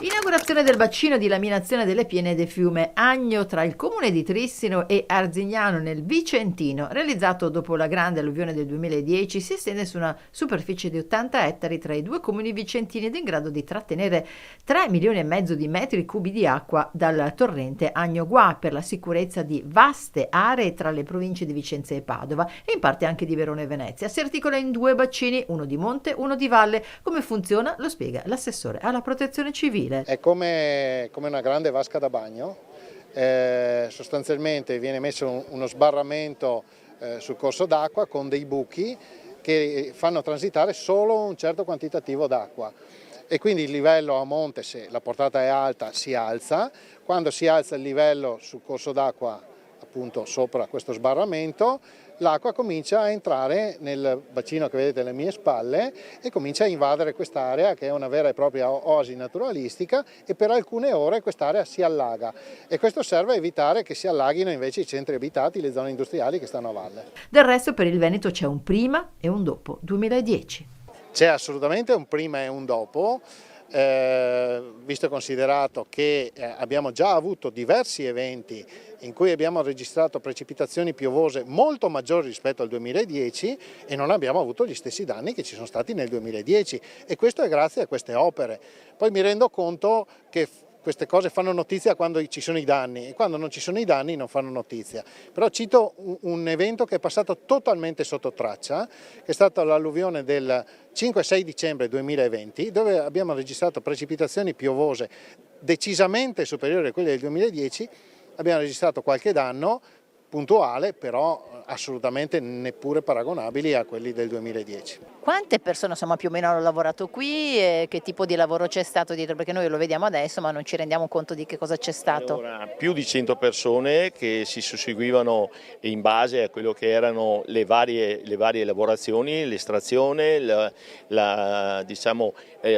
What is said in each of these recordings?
Inaugurazione del bacino di laminazione delle piene del fiume Agno tra il comune di Trissino e Arzignano nel Vicentino, realizzato dopo la grande alluvione del 2010, si estende su una superficie di 80 ettari tra i due comuni vicentini ed è in grado di trattenere 3 milioni e mezzo di metri cubi di acqua dal torrente Agno-Guà per la sicurezza di vaste aree tra le province di Vicenza e Padova e in parte anche di Verona e Venezia. Si articola in due bacini, uno di monte, uno di valle. Come funziona? Lo spiega l'assessore alla protezione civile. È come una grande vasca da bagno, sostanzialmente viene messo uno sbarramento sul corso d'acqua con dei buchi che fanno transitare solo un certo quantitativo d'acqua e quindi il livello a monte, se la portata è alta, si alza. Quando si alza il livello sul corso d'acqua, appunto sopra questo sbarramento, l'acqua comincia a entrare nel bacino che vedete alle mie spalle e comincia a invadere quest'area che è una vera e propria oasi naturalistica e per alcune ore quest'area si allaga e questo serve a evitare che si allaghino invece i centri abitati, le zone industriali che stanno a valle. Del resto per il Veneto c'è un prima e un dopo 2010. C'è assolutamente un prima e un dopo. Visto e considerato che abbiamo già avuto diversi eventi in cui abbiamo registrato precipitazioni piovose molto maggiori rispetto al 2010 e non abbiamo avuto gli stessi danni che ci sono stati nel 2010 e questo è grazie a queste opere. Poi mi rendo conto che queste cose fanno notizia quando ci sono i danni e quando non ci sono i danni non fanno notizia. Però cito un evento che è passato totalmente sotto traccia, che è stata l'alluvione del 5-6 dicembre 2020, dove abbiamo registrato precipitazioni piovose decisamente superiori a quelle del 2010, abbiamo registrato qualche danno puntuale, però assolutamente neppure paragonabili a quelli del 2010. Quante persone insomma, più o meno hanno lavorato qui e che tipo di lavoro c'è stato dietro? Perché noi lo vediamo adesso ma non ci rendiamo conto di che cosa c'è stato. Allora, più di 100 persone che si susseguivano in base a quello che erano le varie lavorazioni, l'estrazione, diciamo,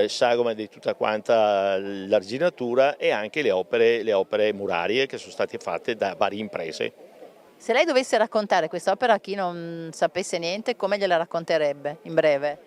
sagoma di tutta quanta l'arginatura e anche le opere murarie che sono state fatte da varie imprese. Se lei dovesse raccontare quest'opera a chi non sapesse niente, come gliela racconterebbe in breve?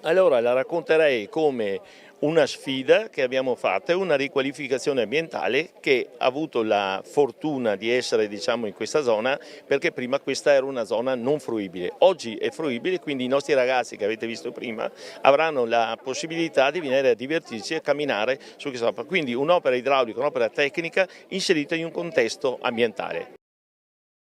Allora la racconterei come una sfida che abbiamo fatto, una riqualificazione ambientale che ha avuto la fortuna di essere diciamo, in questa zona perché prima questa era una zona non fruibile. Oggi è fruibile, quindi i nostri ragazzi che avete visto prima avranno la possibilità di venire a divertirsi e a camminare su questa opera. Quindi un'opera idraulica, un'opera tecnica inserita in un contesto ambientale.